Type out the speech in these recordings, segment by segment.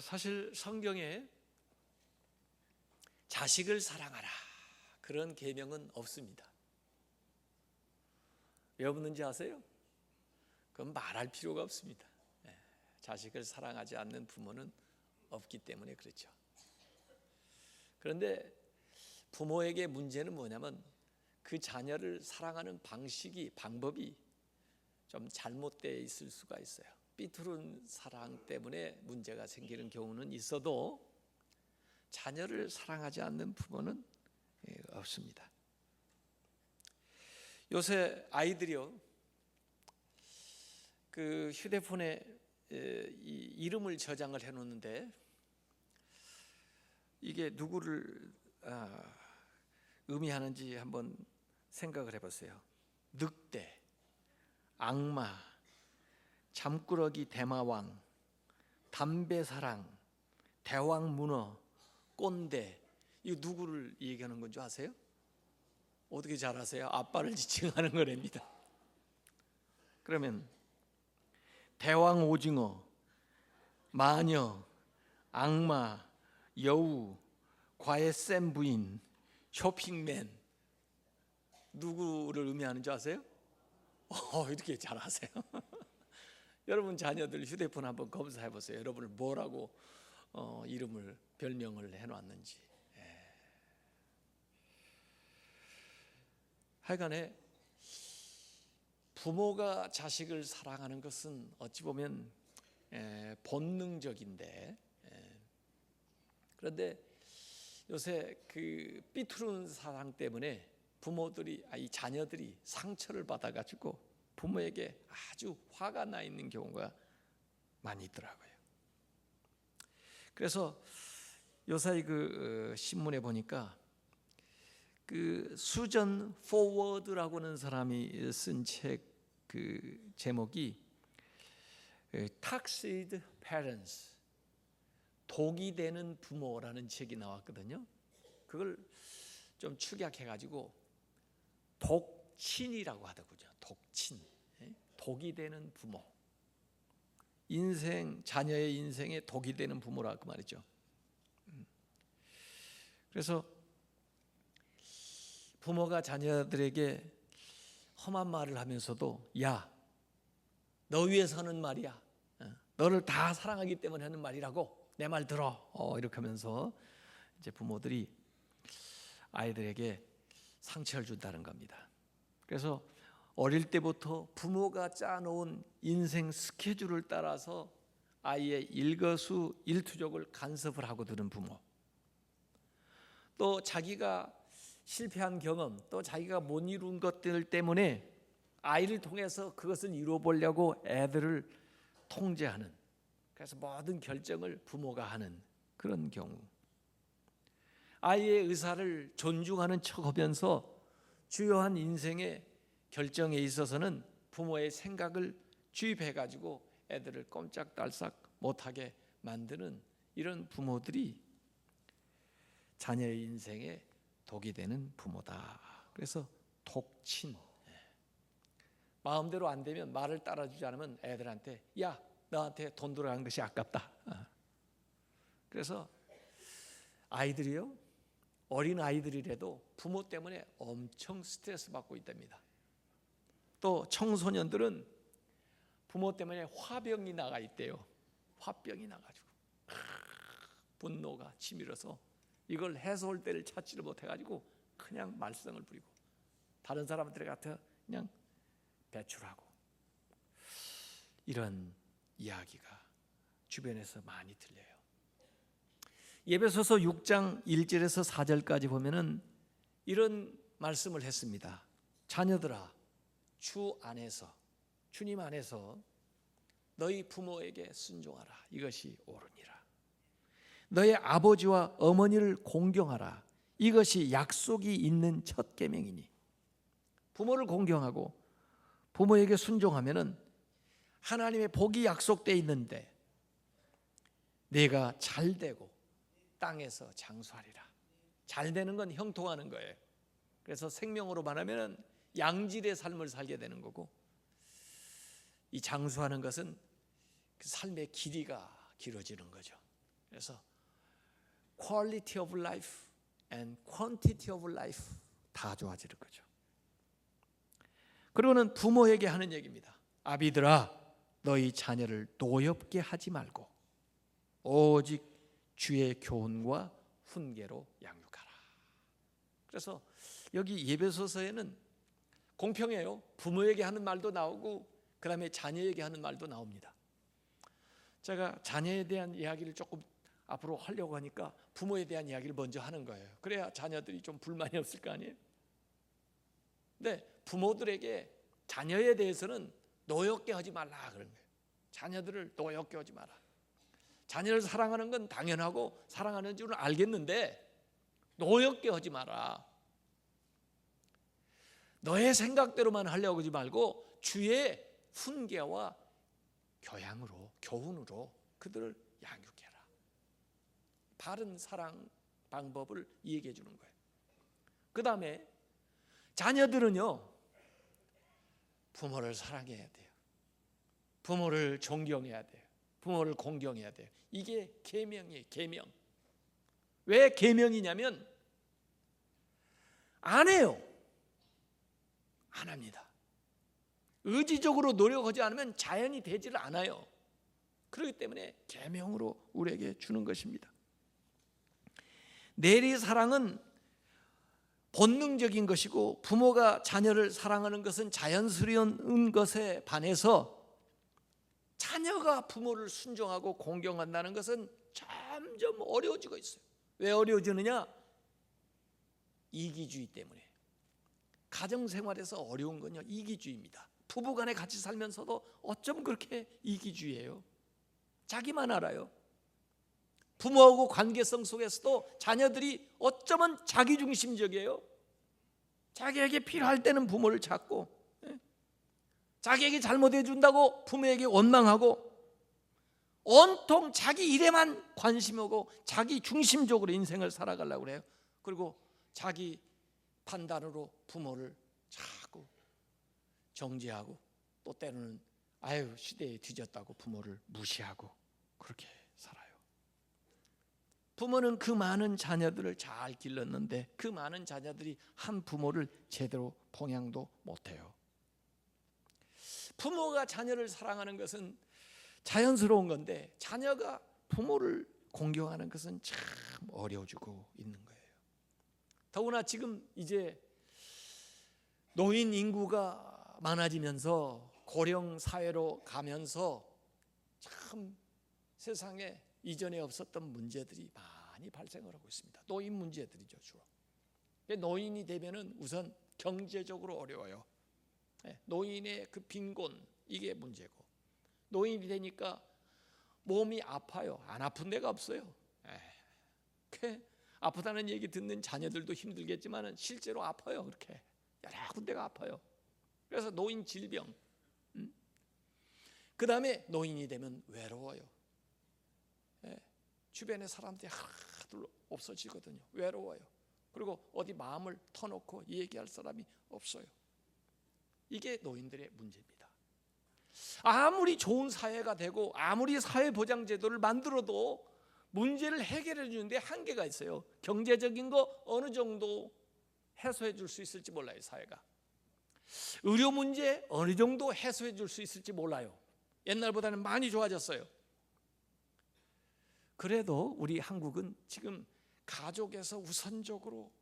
사실 성경에 자식을 사랑하라 그런 계명은 없습니다. 왜 없는지 아세요? 그건 말할 필요가 없습니다. 자식을 사랑하지 않는 부모는 없기 때문에 그렇죠. 그런데 부모에게 문제는 뭐냐면 그 자녀를 사랑하는 방법이 좀 잘못되어 있을 수가 있어요. 삐뚤은 사랑 때문에 문제가 생기는 경우는 있어도 자녀를 사랑하지 않는 부모는 없습니다. 요새 아이들이요, 그 휴대폰에 이름을 저장을 해놓는데 이게 누구를 의미하는지 한번 생각을 해보세요. 늑대, 악마, 잠꾸러기 대마왕, 담배사랑, 대왕문어, 꼰대, 이거 누구를 얘기하는 건 줄 아세요? 어떻게 잘 아세요? 아빠를 지칭하는 거랍니다. 그러면 대왕오징어, 마녀, 악마, 여우, 과외 쌤 부인, 쇼핑맨, 누구를 의미하는 줄 아세요? 이렇게 잘 아세요? 여러분 자녀들 휴대폰 한번 검사해 보세요. 여러분을 뭐라고 이름을 별명을 해놨는지. 하여간에 부모가 자식을 사랑하는 것은 어찌 보면 본능적인데, 그런데 요새 그 삐뚤은 사랑 때문에 이 자녀들이 상처를 받아가지고 부모에게 아주 화가 나 있는 경우가 많이 있더라고요. 그래서 요사이 그 신문에 보니까 그 수전 포워드라고 하는 사람이 쓴 책 그 제목이 Toxic Parents, 독이 되는 부모라는 책이 나왔거든요. 그걸 좀 축약해가지고 독친이라고 하더군요. 독친, 독이 되는 부모, 자녀의 인생에 독이 되는 부모라 그 말이죠. 그래서 부모가 자녀들에게 험한 말을 하면서도 야, 너 위해서 하는 말이야, 너를 다 사랑하기 때문에 하는 말이라고, 내 말 들어, 이렇게 하면서 이제 부모들이 아이들에게 상처를 준다는 겁니다. 그래서 어릴 때부터 부모가 짜놓은 인생 스케줄을 따라서 아이의 일거수일투족을 간섭을 하고 드는 부모, 또 자기가 실패한 경험, 또 자기가 못 이룬 것들 때문에 아이를 통해서 그것을 이루어보려고 애들을 통제하는, 그래서 모든 결정을 부모가 하는 그런 경우, 아이의 의사를 존중하는 척하면서 주요한 인생의 결정에 있어서는 부모의 생각을 주입해가지고 애들을 꼼짝달싹 못하게 만드는 이런 부모들이 자녀의 인생에 독이 되는 부모다. 그래서 독친, 마음대로 안 되면, 말을 따라주지 않으면 애들한테 야, 너한테 돈 들어간 것이 아깝다. 그래서 아이들이요, 어린 아이들이라도 부모 때문에 엄청 스트레스 받고 있답니다. 또 청소년들은 부모 때문에 화병이 나가 있대요. 화병이 나가지고 분노가 치밀어서 이걸 해소할 때를 찾지를 못해가지고 그냥 말썽을 부리고 다른 사람들에 같아 그냥 배출하고, 이런 이야기가 주변에서 많이 들려요. 에베소서 6장 1절에서 4절까지 보면은 이런 말씀을 했습니다. 자녀들아, 주님 안에서 너희 부모에게 순종하라. 이것이 옳으니라. 너의 아버지와 어머니를 공경하라. 이것이 약속이 있는 첫 계명이니. 부모를 공경하고 부모에게 순종하면은 하나님의 복이 약속되어 있는데 내가 잘되고 땅에서 장수하리라. 잘되는 건 형통하는 거예요. 그래서 생명으로 말하면 양질의 삶을 살게 되는 거고, 이 장수하는 것은 그 삶의 길이가 길어지는 거죠. 그래서 quality of life and quantity of life 다 좋아지는 거죠. 그리고는 부모에게 하는 얘기입니다. 아비들아, 너희 자녀를 노엽게 하지 말고 오직 주의 교훈과 훈계로 양육하라. 그래서 여기 예배소서에는 공평해요. 부모에게 하는 말도 나오고 그 다음에 자녀에게 하는 말도 나옵니다. 제가 자녀에 대한 이야기를 조금 앞으로 하려고 하니까 부모에 대한 이야기를 먼저 하는 거예요. 그래야 자녀들이 좀 불만이 없을 거 아니에요. 근데 부모들에게 자녀에 대해서는 노엽게 하지 말라 그런 거예요. 자녀들을 노엽게 하지 마라. 자녀를 사랑하는 건 당연하고 사랑하는 줄은 알겠는데 노엽게 하지 마라. 너의 생각대로만 하려고 하지 말고 주의 훈계와 교양으로, 교훈으로 그들을 양육해라. 바른 사랑 방법을 얘기해 주는 거예요. 그 다음에 자녀들은요, 부모를 사랑해야 돼요. 부모를 존경해야 돼요. 부모를 공경해야 돼요. 이게 계명이에요. 계명. 왜 계명이냐면 안 해요. 안 합니다. 의지적으로 노력하지 않으면 자연이 되지를 않아요. 그렇기 때문에 계명으로 우리에게 주는 것입니다. 내리사랑은 본능적인 것이고 부모가 자녀를 사랑하는 것은 자연스러운 것에 반해서 자녀가 부모를 순종하고 공경한다는 것은 점점 어려워지고 있어요. 왜 어려워지느냐? 이기주의 때문에. 가정생활에서 어려운 건요, 이기주의입니다. 부부간에 같이 살면서도 어쩜 그렇게 이기주의예요? 자기만 알아요. 부모하고 관계성 속에서도 자녀들이 어쩌면 자기중심적이에요. 자기에게 필요할 때는 부모를 찾고, 자기에게 잘못해 준다고 부모에게 원망하고, 온통 자기 일에만 관심하고 자기 중심적으로 인생을 살아가려고 그래요. 그리고 자기 판단으로 부모를 자꾸 정죄하고, 또 때로는 아유 시대에 뒤졌다고 부모를 무시하고 그렇게 살아요. 부모는 그 많은 자녀들을 잘 길렀는데 그 많은 자녀들이 한 부모를 제대로 봉양도 못해요. 부모가 자녀를 사랑하는 것은 자연스러운 건데 자녀가 부모를 공경하는 것은 참 어려워지고 있는 거예요. 더구나 지금 이제 노인 인구가 많아지면서 고령 사회로 가면서 참 세상에 이전에 없었던 문제들이 많이 발생을 하고 있습니다. 노인 문제들이죠, 주로. 노인이 되면은 우선 경제적으로 어려워요. 노인의 그 빈곤, 이게 문제고, 노인이 되니까 몸이 아파요. 안 아픈 데가 없어요. 아프다는 얘기 듣는 자녀들도 힘들겠지만 실제로 아파요. 그렇게 여러 군데가 아파요. 그래서 노인 질병, 그 다음에 노인이 되면 외로워요. 주변에 사람들이 하나둘 없어지거든요. 외로워요. 그리고 어디 마음을 터놓고 얘기할 사람이 없어요. 이게 노인들의 문제입니다. 아무리 좋은 사회가 되고 아무리 사회보장제도를 만들어도 문제를 해결해 주는데 한계가 있어요. 경제적인 거 어느 정도 해소해 줄 수 있을지 몰라요, 사회가. 의료 문제 어느 정도 해소해 줄 수 있을지 몰라요. 옛날보다는 많이 좋아졌어요. 그래도 우리 한국은 지금 가족에서 우선적으로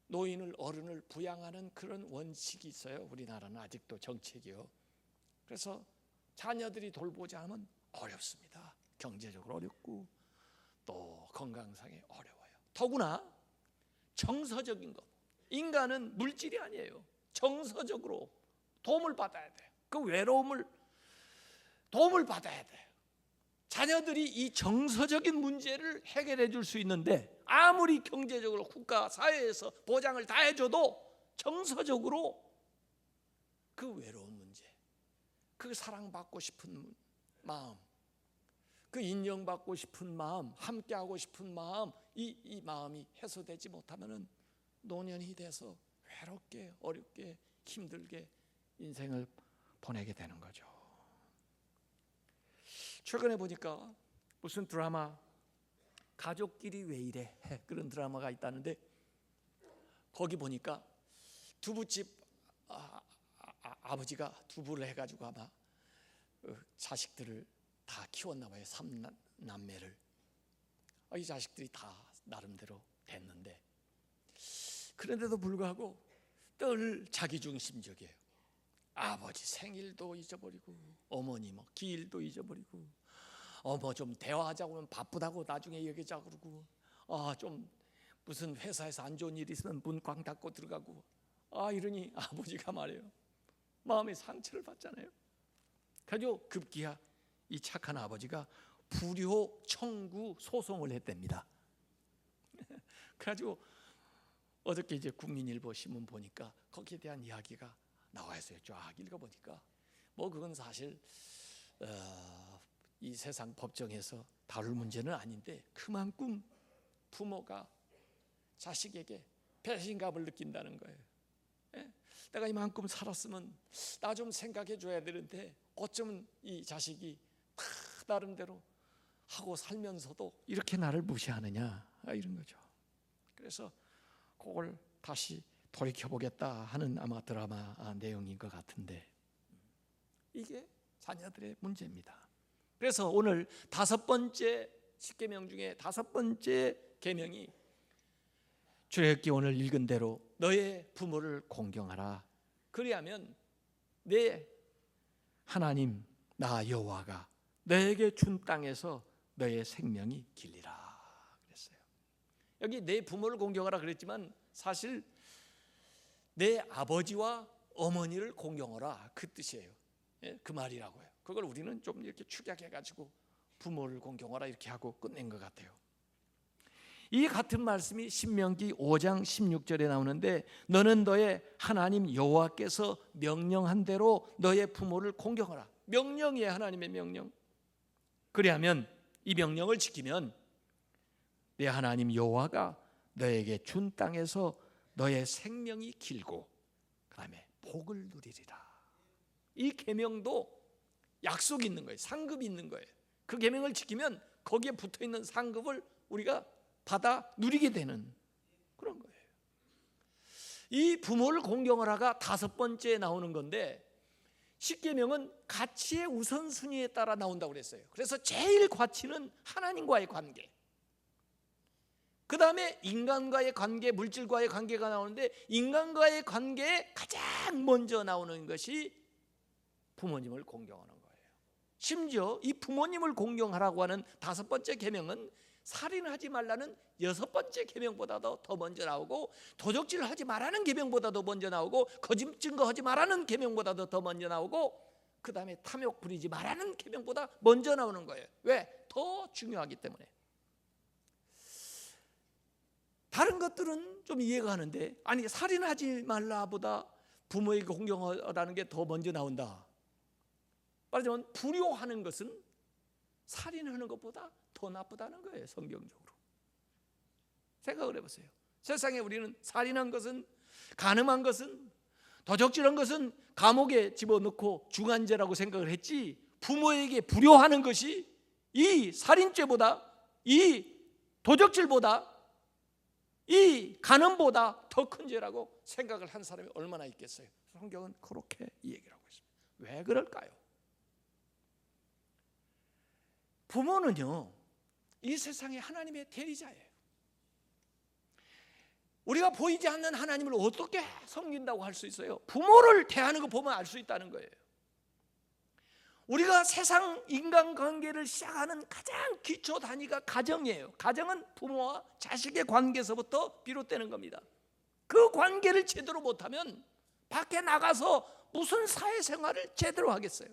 노인을, 어른을 부양하는 그런 원칙이 있어요. 우리나라는 아직도 정책이요. 그래서 자녀들이 돌보지 않으면 어렵습니다. 경제적으로 어렵고 또 건강상에 어려워요. 더구나 정서적인 것, 인간은 물질이 아니에요. 정서적으로 도움을 받아야 돼요. 그 외로움을 도움을 받아야 돼요. 자녀들이 이 정서적인 문제를 해결해 줄 수 있는데 아무리 경제적으로 국가 사회에서 보장을 다 해줘도 정서적으로 그 외로운 문제, 그 사랑받고 싶은 마음, 그 인정받고 싶은 마음, 함께하고 싶은 마음, 이 마음이 해소되지 못하면 노년이 돼서 외롭게, 어렵게, 힘들게 인생을 보내게 되는 거죠. 최근에 보니까 무슨 드라마 가족끼리 왜 이래? 그런 드라마가 있다는데 거기 보니까 두부집 아버지가 두부를 해가지고 아마 자식들을 다 키웠나 봐요. 3남매를. 이 자식들이 다 나름대로 됐는데 그런데도 불구하고 늘 자기중심적이에요. 아버지 생일도 잊어버리고 어머니 뭐 기일도 잊어버리고 뭐 좀 대화하자고 하면 바쁘다고 나중에 얘기하자고 그러고 좀 무슨 회사에서 안 좋은 일 있으면 문 꽝 닫고 들어가고 이러니 아버지가 말해요. 마음에 상처를 받잖아요. 그래서 급기야 이 착한 아버지가 불효 청구 소송을 했답니다. 그래가지고 어저께 이제 국민일보 신문 보니까 거기에 대한 이야기가 나와 있어요. 쫙 읽어보니까 뭐 그건 사실 이 세상 법정에서 다룰 문제는 아닌데 그만큼 부모가 자식에게 배신감을 느낀다는 거예요. 내가 이만큼 살았으면 나 좀 생각해 줘야 되는데 어쩌면 이 자식이 다 나름대로 하고 살면서도 이렇게 나를 무시하느냐 이런 거죠. 그래서 그걸 다시 돌이켜보겠다 하는 아마 드라마 내용인 것 같은데 이게 자녀들의 문제입니다. 그래서 오늘 5번째 10계명 중에 5번째 계명이 출애굽기 오늘 읽은 대로 너의 부모를 공경하라. 그리하면 내 하나님 나 여호와가 너에게 준 땅에서 너의 생명이 길리라 그랬어요. 여기 내 부모를 공경하라 그랬지만 사실 내 아버지와 어머니를 공경하라 그 뜻이에요. 그 말이라고 해요. 그걸 우리는 좀 이렇게 축약해가지고 부모를 공경하라 이렇게 하고 끝낸 것 같아요. 이 같은 말씀이 신명기 5장 16절에 나오는데 너는 너의 하나님 여호와께서 명령한 대로 너의 부모를 공경하라. 명령이에요. 하나님의 명령. 그리하면 이 명령을 지키면 내 하나님 여호와가 너에게 준 땅에서 너의 생명이 길고 그다음에 복을 누리리라. 이 계명도 약속이 있는 거예요. 상급이 있는 거예요. 그 계명을 지키면 거기에 붙어있는 상급을 우리가 받아 누리게 되는 그런 거예요. 이 부모를 공경하라가 5번째에 나오는 건데 10계명은 가치의 우선순위에 따라 나온다고 그랬어요. 그래서 제일 가치는 하나님과의 관계, 그 다음에 인간과의 관계, 물질과의 관계가 나오는데 인간과의 관계에 가장 먼저 나오는 것이 부모님을 공경하는 거예요. 심지어 이 부모님을 공경하라고 하는 5번째 계명은 살인하지 말라는 6번째 계명보다도 더 먼저 나오고 도적질을 하지 말라는 계명보다도 먼저 나오고 거짓 증거하지 말라는 계명보다도 더 먼저 나오고 그 다음에 탐욕 부리지 말라는 계명보다 먼저 나오는 거예요. 왜? 더 중요하기 때문에. 다른 것들은 좀 이해가 가는데 아니 살인하지 말라보다 부모에게 공경하라는 게 더 먼저 나온다. 말하자면 불효하는 것은 살인하는 것보다 더 나쁘다는 거예요. 성경적으로 생각을 해보세요. 세상에 우리는 살인한 것은, 간음한 것은, 도적질한 것은 감옥에 집어넣고 중한죄라고 생각을 했지 부모에게 불효하는 것이 이 살인죄보다, 이 도적질보다, 이 간음보다 더 큰 죄라고 생각을 한 사람이 얼마나 있겠어요. 성경은 그렇게 얘기를 하고 있습니다. 왜 그럴까요? 부모는요 이 세상에 하나님의 대리자예요. 우리가 보이지 않는 하나님을 어떻게 섬긴다고 할 수 있어요? 부모를 대하는 거 보면 알 수 있다는 거예요. 우리가 세상 인간관계를 시작하는 가장 기초 단위가 가정이에요. 가정은 부모와 자식의 관계에서부터 비롯되는 겁니다. 그 관계를 제대로 못하면 밖에 나가서 무슨 사회생활을 제대로 하겠어요?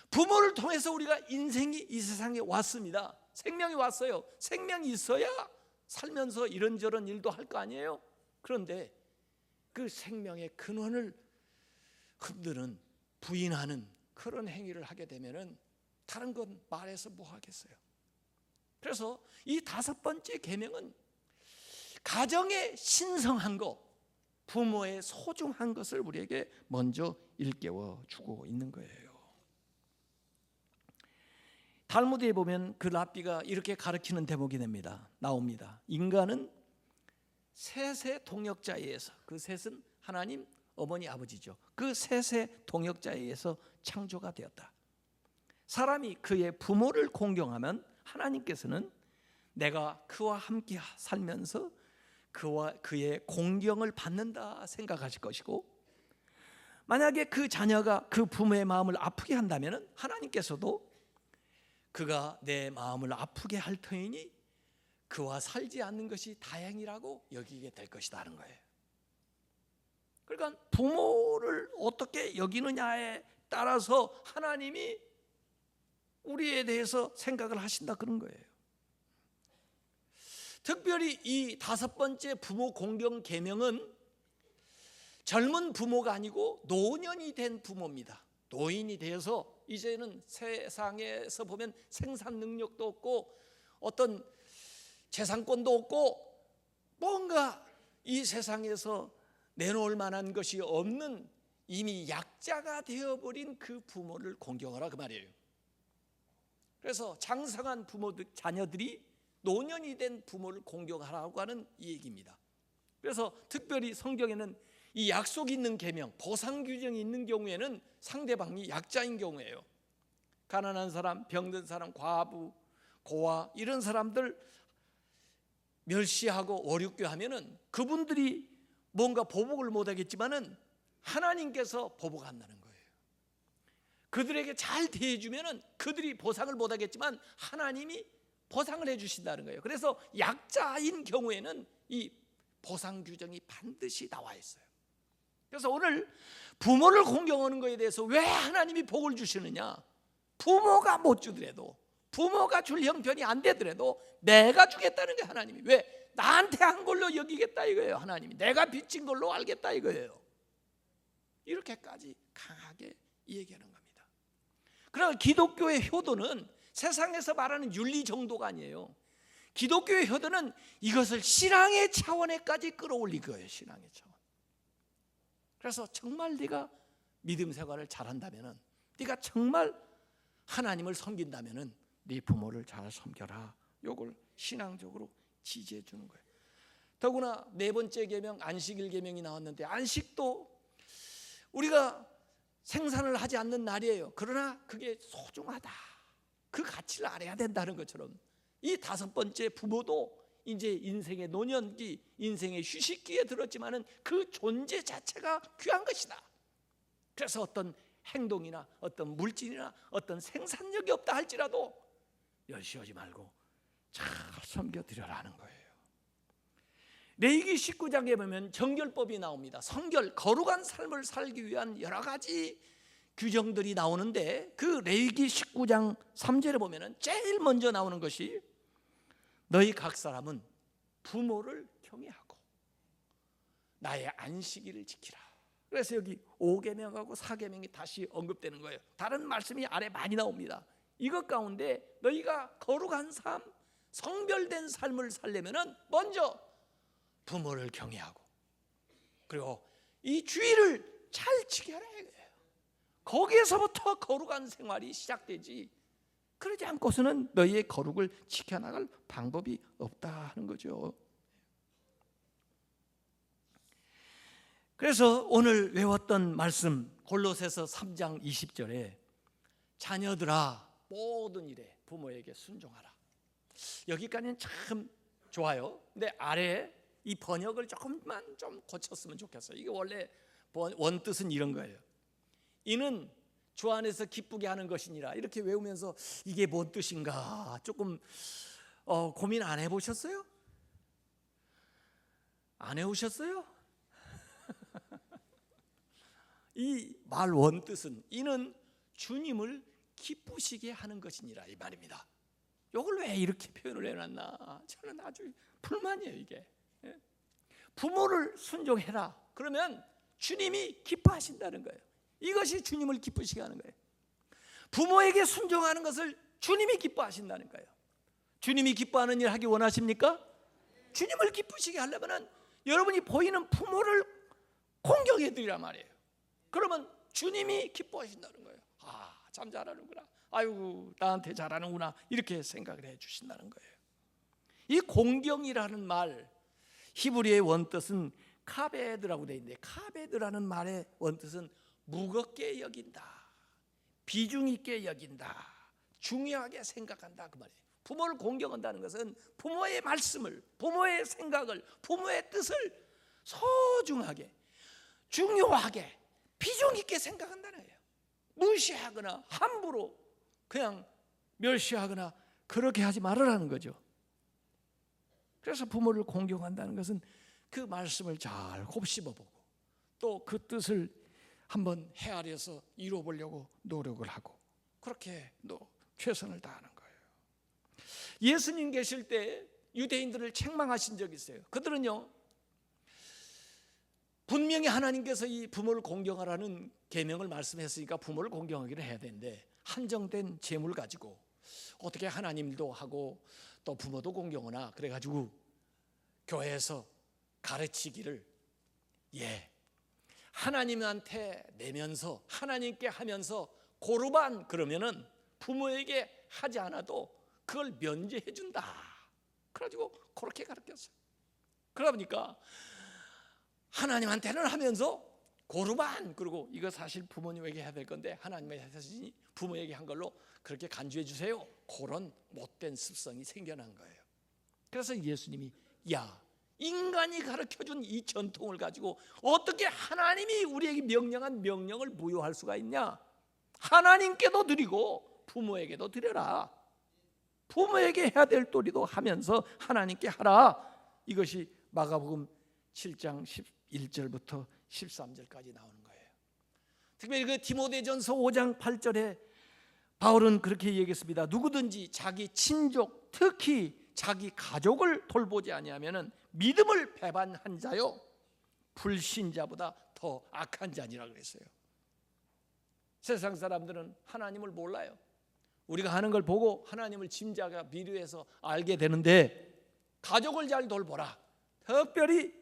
부모를 통해서 우리가 인생이 이 세상에 왔습니다. 생명이 왔어요. 생명이 있어야 살면서 이런저런 일도 할 거 아니에요? 그런데 그 생명의 근원을 흔드는, 부인하는 그런 행위를 하게 되면은 다른 건 말해서 뭐 하겠어요? 그래서 이 5번째 계명은 가정의 신성한 것, 부모의 소중한 것을 우리에게 먼저 일깨워 주고 있는 거예요. 탈무드에 보면 그 랍비가 이렇게 가르치는 대목이 나옵니다. 인간은 셋의 동역자에 의해서, 그 셋은 하나님, 어머니, 아버지죠. 그 셋의 동역자에 의해서 창조가 되었다. 사람이 그의 부모를 공경하면 하나님께서는 내가 그와 함께 살면서 그와 그의 공경을 받는다 생각하실 것이고, 만약에 그 자녀가 그 부모의 마음을 아프게 한다면 하나님께서도 그가 내 마음을 아프게 할 터이니 그와 살지 않는 것이 다행이라고 여기게 될 것이다 하는 거예요. 그러니까 부모를 어떻게 여기느냐에 따라서 하나님이 우리에 대해서 생각을 하신다 그런 거예요. 특별히 이 5번째 부모 공경 계명은 젊은 부모가 아니고 노년이 된 부모입니다. 노인이 되어서 이제는 세상에서 보면 생산 능력도 없고 어떤 재산권도 없고 뭔가 이 세상에서 내놓을 만한 것이 없는 이미 약자가 되어버린 그 부모를 공경하라 그 말이에요. 그래서 장성한 부모들, 자녀들이 노년이 된 부모를 공경하라고 하는 이 얘기입니다. 그래서 특별히 성경에는 이 약속이 있는 계명, 보상 규정이 있는 경우에는 상대방이 약자인 경우예요. 가난한 사람, 병든 사람, 과부, 고아 이런 사람들 멸시하고 어렵게하면은 그분들이 뭔가 보복을 못하겠지만은 하나님께서 보복한다는 거예요. 그들에게 잘 대해주면은 그들이 보상을 못하겠지만 하나님이 보상을 해주신다는 거예요. 그래서 약자인 경우에는 이 보상 규정이 반드시 나와 있어요. 그래서 오늘 부모를 공경하는 것에 대해서 왜 하나님이 복을 주시느냐? 부모가 못 주더라도, 부모가 줄 형편이 안 되더라도 내가 주겠다는 거예요. 하나님이. 왜? 나한테 한 걸로 여기겠다 이거예요. 하나님이 내가 빚진 걸로 알겠다 이거예요. 이렇게까지 강하게 얘기하는 겁니다. 그러나 기독교의 효도는 세상에서 말하는 윤리 정도가 아니에요. 기독교의 효도는 이것을 신앙의 차원에까지 끌어올린 거예요. 신앙의 차원. 그래서 정말 네가 믿음 생활을 잘한다면은, 네가 정말 하나님을 섬긴다면은 네 부모를 잘 섬겨라. 요걸 신앙적으로 지지해 주는 거예요. 더구나 4번째 계명 안식일 계명이 나왔는데, 안식도 우리가 생산을 하지 않는 날이에요. 그러나 그게 소중하다, 그 가치를 알아야 된다는 것처럼 이 5번째 부모도 이제 인생의 노년기, 인생의 휴식기에 들었지만은 그 존재 자체가 귀한 것이다. 그래서 어떤 행동이나 어떤 물질이나 어떤 생산력이 없다 할지라도 열시하지 말고 잘 섬겨드려라는 거예요. 레위기 19장에 보면 정결법이 나옵니다. 성결, 거룩한 삶을 살기 위한 여러 가지 규정들이 나오는데, 그 레위기 19장 3절에 보면 제일 먼저 나오는 것이 너희 각 사람은 부모를 경외하고 나의 안식일을 지키라. 그래서 여기 5계명하고 4계명이 다시 언급되는 거예요. 다른 말씀이 아래 많이 나옵니다. 이것 가운데 너희가 거룩한 삶, 성별된 삶을 살려면 먼저 부모를 경외하고, 그리고 이 주의를 잘 지켜라 이거예요. 거기에서부터 거룩한 생활이 시작되지, 그러지 않고서는 너희의 거룩을 지켜나갈 방법이 없다 하는 거죠. 그래서 오늘 외웠던 말씀 골로새서 3장 20절에 자녀들아 모든 일에 부모에게 순종하라. 여기까지는 참 좋아요. 근데 아래 이 번역을 조금만 좀 고쳤으면 좋겠어요. 이게 원래 원뜻은 이런 거예요. 이는 주 안에서 기쁘게 하는 것이니라. 이렇게 외우면서 이게 뭔 뜻인가 조금 고민 안 해보셨어요? 안 해오셨어요? 이 말 원뜻은 이는 주님을 기쁘시게 하는 것이니라 이 말입니다. 이걸 왜 이렇게 표현을 해놨나 저는 아주 불만이에요. 이게 부모를 순종해라 그러면 주님이 기뻐하신다는 거예요. 이것이 주님을 기쁘시게 하는 거예요. 부모에게 순종하는 것을 주님이 기뻐하신다는 거예요. 주님이 기뻐하는 일 하기 원하십니까? 주님을 기쁘시게 하려면 여러분이 보이는 부모를 공경해 드리란 말이에요. 그러면 주님이 기뻐하신다는 거예요. 아, 참 잘하는구나. 아이고 나한테 잘하는구나 이렇게 생각을 해 주신다는 거예요. 이 공경이라는 말 히브리의 원뜻은 카베드라고 되어 있는데, 카베드라는 말의 원뜻은 무겁게 여긴다, 비중 있게 여긴다, 중요하게 생각한다 그 말이에요. 부모를 공경한다는 것은 부모의 말씀을, 부모의 생각을, 부모의 뜻을 소중하게, 중요하게, 비중 있게 생각한다는 거예요. 무시하거나 함부로 그냥 멸시하거나 그렇게 하지 말으라는 거죠. 그래서 부모를 공경한다는 것은 그 말씀을 잘 곱씹어보고 또 그 뜻을 한번 헤아려서 이루어보려고 노력을 하고 그렇게 최선을 다하는 거예요. 예수님 계실 때 유대인들을 책망하신 적이 있어요. 그들은요, 분명히 하나님께서 이 부모를 공경하라는 계명을 말씀했으니까 부모를 공경하기를 해야 되는데, 한정된 재물 가지고 어떻게 하나님도 하고 또 부모도 공경하나 그래가지고 교회에서 가르치기를 하나님한테 내면서 하나님께 하면서 고르반 그러면은 부모에게 하지 않아도 그걸 면제해 준다. 그래가지고 그렇게 가르쳤어요. 그러다 보니까 하나님한테는 하면서 고르반, 그리고 이거 사실 부모님에게 해야 될 건데 하나님에게 하시니 부모에게 한 걸로 그렇게 간주해 주세요. 그런 못된 습성이 생겨난 거예요. 그래서 예수님이 인간이 가르쳐준 이 전통을 가지고 어떻게 하나님이 우리에게 명령한 명령을 무효할 수가 있냐? 하나님께도 드리고 부모에게도 드려라. 부모에게 해야 될 도리도 하면서 하나님께 하라. 이것이 마가복음 7장 11절부터 13절까지 나오는 거예요. 특별히 그 디모데전서 5장 8절에 바울은 그렇게 얘기했습니다. 누구든지 자기 친족, 특히 자기 가족을 돌보지 아니하면은 믿음을 배반한 자요 불신자보다 더 악한 자니라 그랬어요. 세상 사람들은 하나님을 몰라요. 우리가 하는 걸 보고 하나님을 짐작과 비교해서 알게 되는데, 가족을 잘 돌보라, 특별히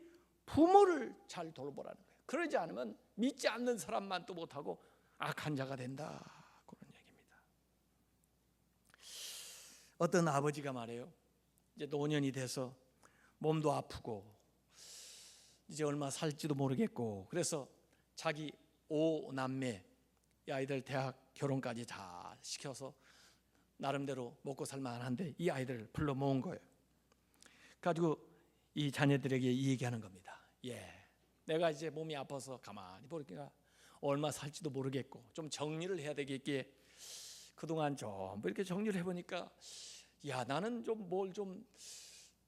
부모를 잘 돌보라는 거예요. 그러지 않으면 믿지 않는 사람만 또 못하고 악한 자가 된다, 그런 얘기입니다. 어떤 아버지가 말해요. 이제 노년이 돼서 몸도 아프고 이제 얼마 살지도 모르겠고, 그래서 자기 5남매 이 아이들 대학 결혼까지 다 시켜서 나름대로 먹고 살만한데 이 아이들을 불러 모은 거예요. 가지고 이 자녀들에게 이 얘기하는 겁니다. 내가 이제 몸이 아파서 가만히 보니까 얼마 살지도 모르겠고 좀 정리를 해야 되겠기에 그동안 좀 이렇게 정리를 해보니까 나는 좀 뭘 좀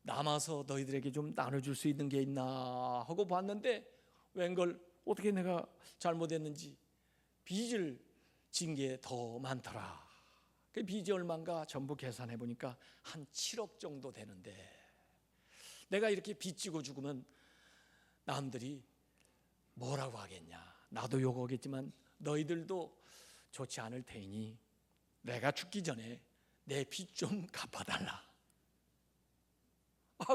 남아서 너희들에게 좀 나눠줄 수 있는 게 있나 하고 봤는데, 웬걸 어떻게 내가 잘못했는지 빚을 진 게 더 많더라. 그 빚이 얼마인가 전부 계산해 보니까 한 7억 정도 되는데, 내가 이렇게 빚지고 죽으면 남들이 뭐라고 하겠냐, 나도 욕하겠지만 너희들도 좋지 않을 테니 내가 죽기 전에 내 빚 좀 갚아달라.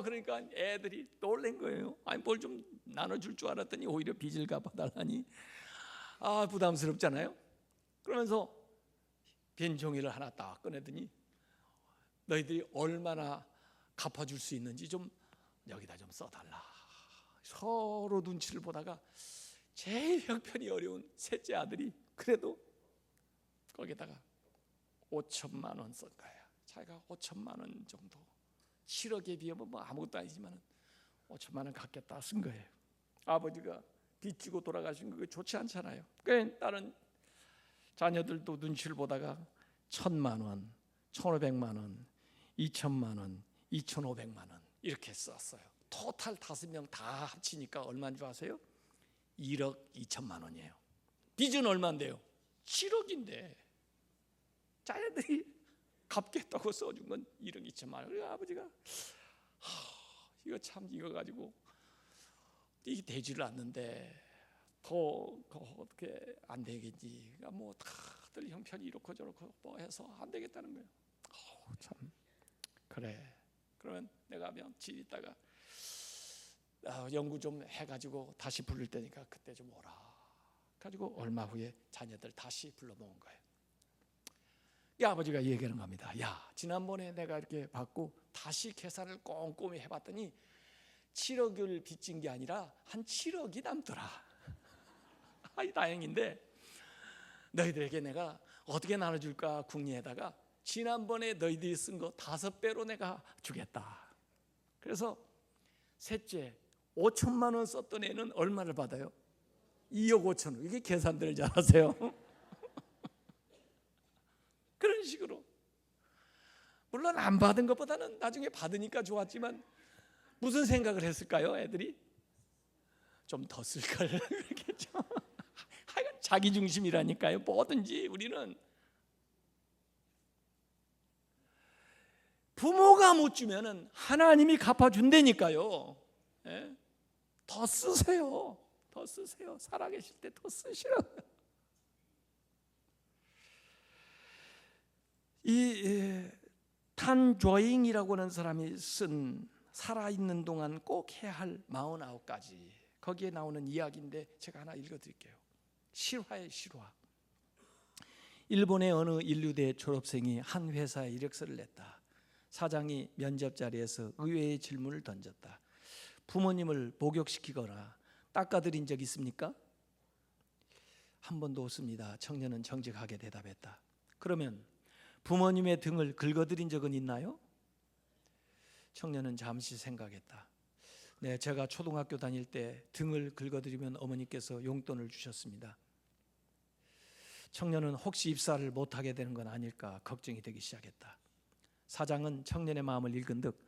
그러니까 애들이 놀란 거예요. 아니 뭘 좀 나눠줄 줄 알았더니 오히려 빚을 갚아달라니 부담스럽잖아요. 그러면서 빈 종이를 하나 딱 꺼내더니 너희들이 얼마나 갚아줄 수 있는지 좀 여기다 좀 써달라. 서로 눈치를 보다가 제일 형편이 어려운 셋째 아들이 그래도 거기다가 5천만 원 쓴 거예요. 자기가 5천만 원 정도, 7억에 비하면 뭐 아무것도 아니지만 5천만 원 갚겠다 쓴 거예요. 아버지가 빚지고 돌아가신 거 좋지 않잖아요. 그러니까 다른 자녀들도 눈치를 보다가 1,000만 원, 1,500만 원, 2천만 원, 2,500만 원 이렇게 썼어요. 토탈 5명 다 합치니까 얼마인 줄 아세요? 1억 2천만 원이에요. 빚은 얼마인데요? 7억인데 자녀들이 갚겠다고 써준 건 1억 2천만 원. 그래서 아버지가 이거 참 이거 가지고 이게 되지를 않는데 더 어떻게 안 되겠지. 그러니까 뭐 다들 형편이 이렇고 저렇고 뭐 해서 안 되겠다는 거예요. 참 그래. 그러면 내가 며칠 있다가 연구 좀 해가지고 다시 부를 때니까 그때 좀 오라. 가지고 얼마 후에 자녀들 다시 불러 모은 거예요. 이 아버지가 얘기하는 겁니다. 야, 지난번에 내가 이렇게 받고 다시 계산을 꼼꼼히 해봤더니 7억을 빚진 게 아니라 한 7억이 남더라. 아이, 다행인데 너희들에게 내가 어떻게 나눠줄까 궁리에다가 지난번에 너희들이 쓴 거 5배로 내가 주겠다. 그래서 셋째 5천만 원 썼던 애는 얼마를 받아요? 2억 5천 원. 이게 계산들을 잘하세요. 그런 식으로. 물론 안 받은 것보다는 나중에 받으니까 좋았지만 무슨 생각을 했을까요? 애들이 좀 더 쓸걸 그랬겠죠. 하여간 자기 중심이라니까요. 뭐든지 우리는 부모가 못 주면은 하나님이 갚아준다니까요. 예? 더 쓰세요. 더 쓰세요. 살아계실 때 더 쓰시라고요. 이 탄조잉이라고 하는 사람이 쓴 살아있는 동안 꼭 해야 할 49가지, 거기에 나오는 이야기인데 제가 하나 읽어드릴게요. 실화의 실화. 일본의 어느 인류대 졸업생이 한 회사에 이력서를 냈다. 사장이 면접 자리에서 의외의 질문을 던졌다. 부모님을 목욕시키거나 닦아드린 적 있습니까? 한 번도 없습니다. 청년은 정직하게 대답했다. 그러면 부모님의 등을 긁어드린 적은 있나요? 청년은 잠시 생각했다. 네, 제가 초등학교 다닐 때 등을 긁어드리면 어머니께서 용돈을 주셨습니다. 청년은 혹시 입사를 못하게 되는 건 아닐까 걱정이 되기 시작했다. 사장은 청년의 마음을 읽은 듯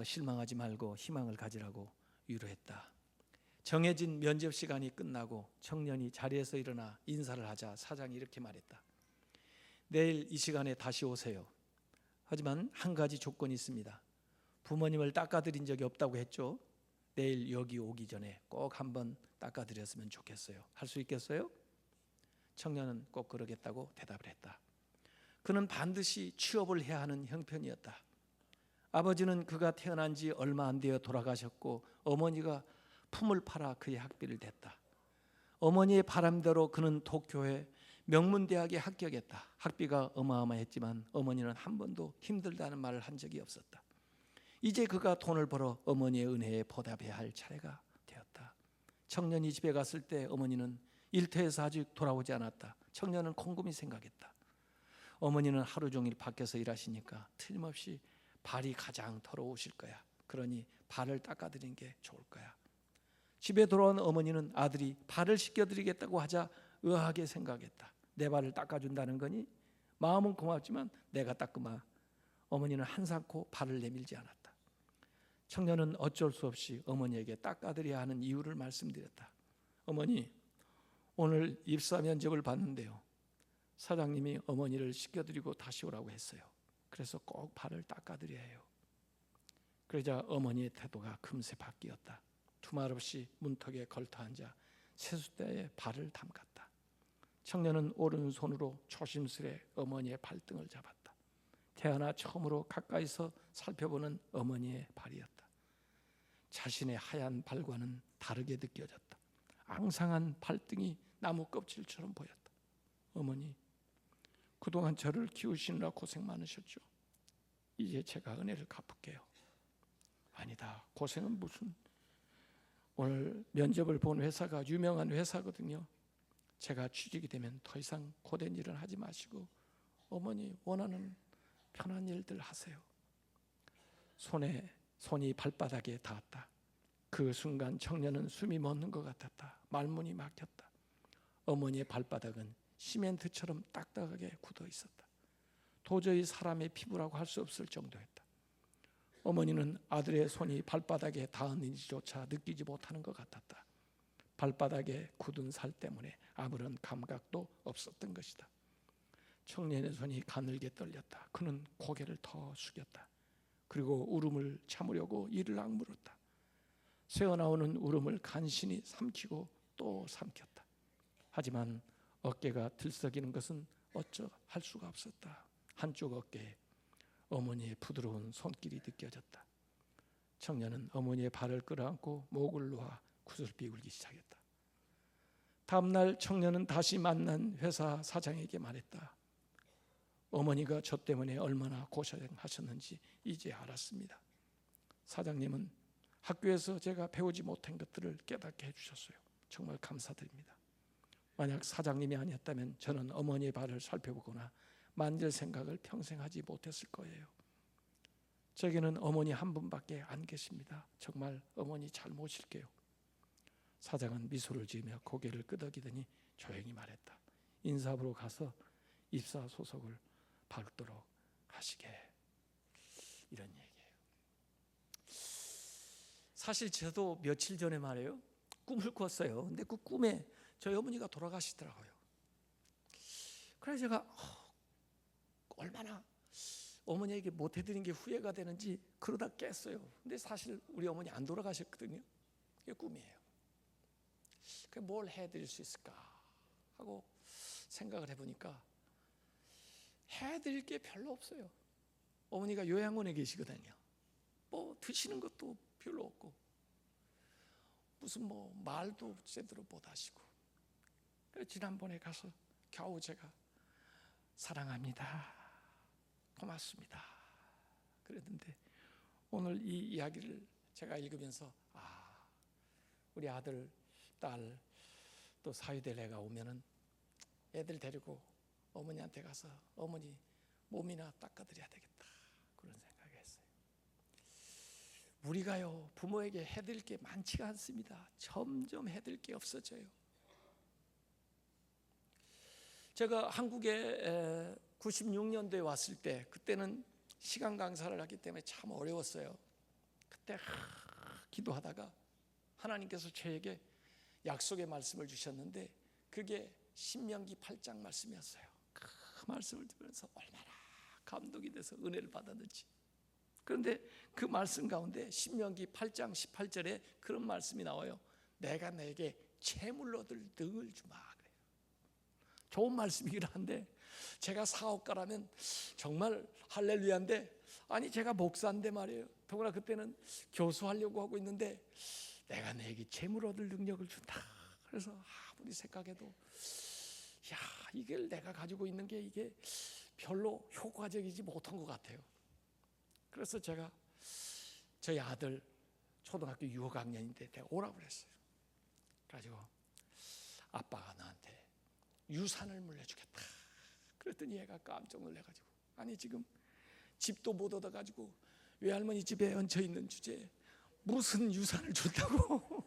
실망하지 말고 희망을 가지라고 위로했다. 정해진 면접 시간이 끝나고 청년이 자리에서 일어나 인사를 하자 사장이 이렇게 말했다. 내일 이 시간에 다시 오세요. 하지만 한 가지 조건이 있습니다. 부모님을 닦아드린 적이 없다고 했죠. 내일 여기 오기 전에 꼭 한번 닦아드렸으면 좋겠어요. 할 수 있겠어요? 청년은 꼭 그러겠다고 대답을 했다. 그는 반드시 취업을 해야 하는 형편이었다. 아버지는 그가 태어난 지 얼마 안 되어 돌아가셨고 어머니가 품을 팔아 그의 학비를 댔다. 어머니의 바람대로 그는 도쿄의 명문대학에 합격했다. 학비가 어마어마했지만 어머니는 한 번도 힘들다는 말을 한 적이 없었다. 이제 그가 돈을 벌어 어머니의 은혜에 보답해야 할 차례가 되었다. 청년이 집에 갔을 때 어머니는 일터에서 아직 돌아오지 않았다. 청년은 곰곰이 생각했다. 어머니는 하루 종일 밖에서 일하시니까 틀림없이 발이 가장 더러우실 거야. 그러니 발을 닦아드리는 게 좋을 거야. 집에 돌아온 어머니는 아들이 발을 씻겨드리겠다고 하자 의아하게 생각했다. 내 발을 닦아준다는 거니? 마음은 고맙지만 내가 닦으마. 어머니는 한사코 발을 내밀지 않았다. 청년은 어쩔 수 없이 어머니에게 닦아드려야 하는 이유를 말씀드렸다. 어머니, 오늘 입사 면접을 봤는데요. 사장님이 어머니를 씻겨드리고 다시 오라고 했어요. 그래서 꼭 발을 닦아드려야 해요. 그러자 어머니의 태도가 금세 바뀌었다. 두말 없이 문턱에 걸터앉아 세숫대에 발을 담갔다. 청년은 오른손으로 조심스레 어머니의 발등을 잡았다. 태어나 처음으로 가까이서 살펴보는 어머니의 발이었다. 자신의 하얀 발과는 다르게 느껴졌다. 앙상한 발등이 나무 껍질처럼 보였다. 어머니, 그동안 저를 키우시느라 고생 많으셨죠. 이제 제가 은혜를 갚을게요. 아니다, 고생은 무슨. 오늘 면접을 본 회사가 유명한 회사거든요. 제가 취직이 되면 더 이상 고된 일은 하지 마시고 어머니 원하는 편한 일들 하세요. 손이 발바닥에 닿았다. 그 순간 청년은 숨이 멎는 것 같았다. 말문이 막혔다. 어머니의 발바닥은 시멘트처럼 딱딱하게 굳어 있었다. 도저히 사람의 피부라고 할 수 없을 정도였다. 어머니는 아들의 손이 발바닥에 닿았는지조차 느끼지 못하는 것 같았다. 발바닥에 굳은 살 때문에 아무런 감각도 없었던 것이다. 청년의 손이 가늘게 떨렸다. 그는 고개를 더 숙였다. 그리고 울음을 참으려고 이를 악물었다. 새어나오는 울음을 간신히 삼키고 또 삼켰다. 하지만 어깨가 들썩이는 것은 어쩌할 수가 없었다. 한쪽 어깨에 어머니의 부드러운 손길이 느껴졌다. 청년은 어머니의 발을 끌어안고 목을 놓아 구슬피 울기 시작했다. 다음 날 청년은 다시 만난 회사 사장에게 말했다. 어머니가 저 때문에 얼마나 고생하셨는지 이제 알았습니다. 사장님은 학교에서 제가 배우지 못한 것들을 깨닫게 해주셨어요. 정말 감사드립니다. 만약 사장님이 아니었다면 저는 어머니의 발을 살펴보거나 만질 생각을 평생 하지 못했을 거예요. 저에게는 어머니 한 분밖에 안 계십니다. 정말 어머니 잘 모실게요. 사장은 미소를 지으며 고개를 끄덕이더니 조용히 말했다. 인사부로 가서 입사 소속을 밟도록 하시게. 이런 얘기예요. 사실 저도 며칠 전에 말이에요, 꿈을 꿨어요. 근데 그 꿈에 저희 어머니가 돌아가시더라고요. 그래서 제가 얼마나 어머니에게 못해드린 게 후회가 되는지 그러다 깼어요. 근데 사실 우리 어머니 안 돌아가셨거든요. 그게 꿈이에요. 뭘 해드릴 수 있을까 하고 생각을 해보니까 해드릴 게 별로 없어요. 어머니가 요양원에 계시거든요. 뭐 드시는 것도 별로 없고 무슨 뭐 말도 제대로 못 하시고. 그래서 지난번에 가서 겨우 제가 사랑합니다, 고맙습니다 그랬는데, 오늘 이 이야기를 제가 읽으면서 우리 아들, 딸, 또 사위될 애가 오면은 애들 데리고 어머니한테 가서 어머니 몸이나 닦아드려야 되겠다, 그런 생각했어요. 우리가요, 부모에게 해드릴 게 많지가 않습니다. 점점 해드릴 게 없어져요. 제가 한국에 96년도에 왔을 때, 그때는 시간 강사를 하기 때문에 참 어려웠어요. 그때 기도하다가 하나님께서 저에게 약속의 말씀을 주셨는데 그게 신명기 8장 말씀이었어요. 그 말씀을 들으면서 얼마나 감동이 돼서 은혜를 받았는지. 그런데 그 말씀 가운데 신명기 8장 18절에 그런 말씀이 나와요. 내가 내게 채물로 얻을 등을 주마. 그래요. 좋은 말씀이긴 한데 제가 사업가라면 정말 할렐루야인데, 아니 제가 목사인데 말이에요. 더구나 그때는 교수하려고 하고 있는데 내가 내게 채물 얻을 능력을 준다. 그래서 아무리 생각해도 야, 이걸 내가 가지고 있는 게 이게 별로 효과적이지 못한 것 같아요. 그래서 제가 저희 아들 초등학교 6학년인데 내가 오라고 그랬어요. 그래가지고 아빠가 나한테 유산을 물려주겠다. 그랬더니 얘가 깜짝 놀래가지고, 아니 지금 집도 못 얻어가지고 외할머니 집에 얹혀있는 주제에 무슨 유산을 준다고.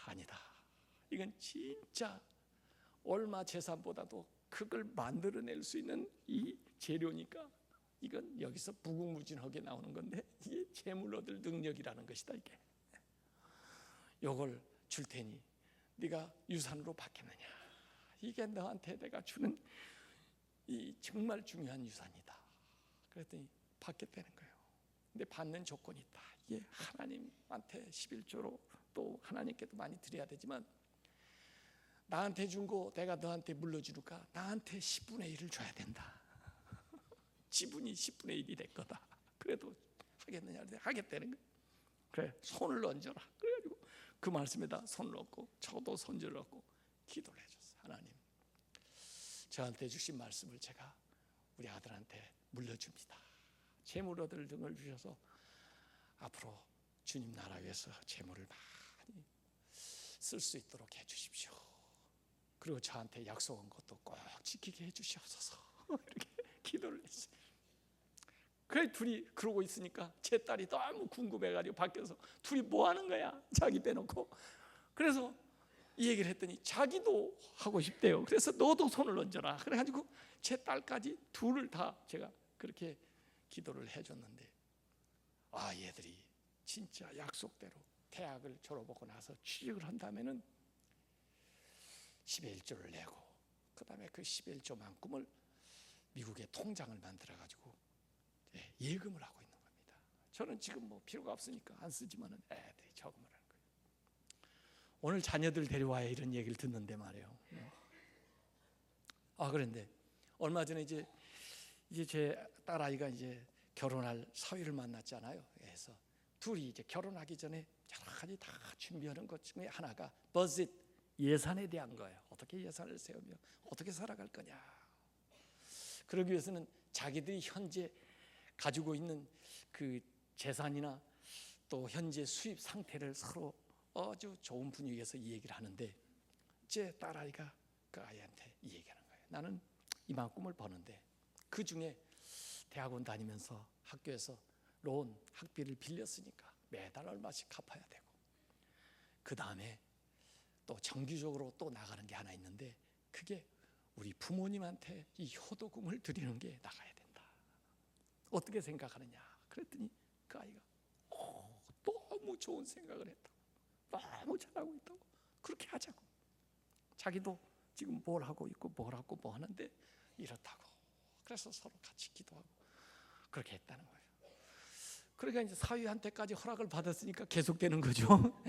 아니다, 이건 진짜 얼마 재산보다도 그걸 만들어낼 수 있는 이 재료니까 이건 여기서 무궁무진하게 나오는 건데 이게 재물 얻을 능력이라는 것이다. 이게 요걸 줄 테니 네가 유산으로 받겠느냐. 이게 너한테 내가 주는 이 정말 중요한 유산이다. 그랬더니 받겠다는 거예요. 근데 받는 조건이 있다. 이게 하나님한테 11조로 또 하나님께도 많이 드려야 되지만 나한테 준 거 내가 너한테 물려주니까 나한테 10분의 1을 줘야 된다. 지분이 10분의 1이 될 거다. 그래도 하겠느냐. 하겠다는 거예요. 그래, 손을 얹어라. 그래가지고 그 말씀에다 손을 얹고 저도 손질을 얹고 기도를 해줬어요. 하나님, 저한테 주신 말씀을 제가 우리 아들한테 물려줍니다. 재물 얻을 등을 주셔서 앞으로 주님 나라 위해서 재물을 많이 쓸 수 있도록 해주십시오. 그리고 저한테 약속한 것도 꼭 지키게 해주시옵소서. 이렇게 기도를 했어요. 그래, 둘이 그러고 있으니까 제 딸이 너무 궁금해가지고 밖에서 둘이 뭐 하는 거야? 자기 빼놓고. 그래서 이 얘기를 했더니 자기도 하고 싶대요. 그래서 너도 손을 얹어라. 그래가지고 제 딸까지 둘을 다 제가 그렇게 기도를 해줬는데, 얘들이 진짜 약속대로 대학을 졸업하고 나서 취직을 한다면은 11조를 내고 그 다음에 그 11조만큼을 미국의 통장을 만들어 가지고 예금을 하고 있는 겁니다. 저는 지금 뭐 필요가 없으니까 안 쓰지만은 애들이 저금을 하는 거예요. 오늘 자녀들 데려와야 이런 얘기를 듣는데 말이에요. 그런데 얼마 전에 이제 제 딸아이가 이제 결혼할 사위를 만났잖아요. 그래서 둘이 이제 결혼하기 전에 여러 가지 다 준비하는 것 중에 하나가 버짓 예산에 대한 거예요. 어떻게 예산을 세우며 어떻게 살아갈 거냐. 그러기 위해서는 자기들이 현재 가지고 있는 그 재산이나 또 현재 수입 상태를 서로 아주 좋은 분위기에서 이 얘기를 하는데, 제 딸아이가 그 아이한테 이 얘기하는 거예요. 나는 이만큼을 버는데 그 중에 대학원 다니면서 학교에서 론 학비를 빌렸으니까 매달 얼마씩 갚아야 되고, 그 다음에 또 정기적으로 또 나가는 게 하나 있는데, 그게 우리 부모님한테 이 효도금을 드리는 게 나가야 된다. 어떻게 생각하느냐 그랬더니 그 아이가 너무 좋은 생각을 했다고, 너무 잘하고 있다고, 그렇게 하자고. 자기도 지금 뭘 하고 있고 뭘 하고 뭐 하는데 이렇다고. 그래서 서로 같이 기도하고 그렇게 했다는 거예요. 그러니까 이제 사위한테까지 허락을 받았으니까 계속되는 거죠.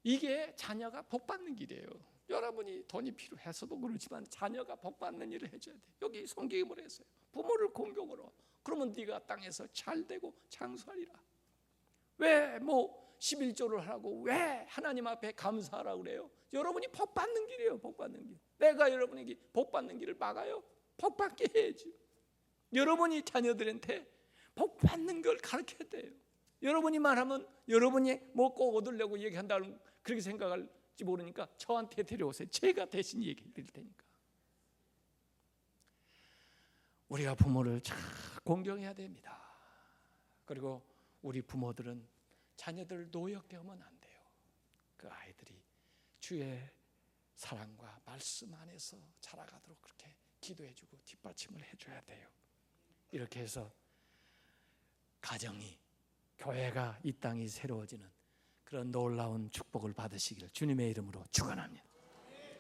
이게 자녀가 복 받는 길이에요. 여러분이 돈이 필요해서도 그렇지만 자녀가 복 받는 일을 해줘야 돼. 여기 성경이 뭐라 했어요? 부모를 공경으로. 그러면 네가 땅에서 잘 되고 장수하리라. 왜 뭐 11조를 하고 왜 하나님 앞에 감사하라고 그래요? 여러분이 복 받는 길이에요. 복 받는 길. 내가 여러분에게 복 받는 길을 막아요? 복 받게 해야지. 여러분이 자녀들한테 복 받는 걸 가르쳐야 돼요. 여러분이 말하면 여러분이 뭐 꼭 얻으려고 얘기한다는 그렇게 생각할지 모르니까 저한테 데려오세요. 제가 대신 얘기해 드릴 테니까. 우리가 부모를 잘 공경해야 됩니다. 그리고 우리 부모들은 자녀들을 노엽게 하면 안 돼요. 그 아이들이 주의 사랑과 말씀 안에서 자라가도록 그렇게 기도해주고 뒷받침을 해줘야 돼요. 이렇게 해서 가정이, 교회가, 이 땅이 새로워지는 그런 놀라운 축복을 받으시기를 주님의 이름으로 축원합니다.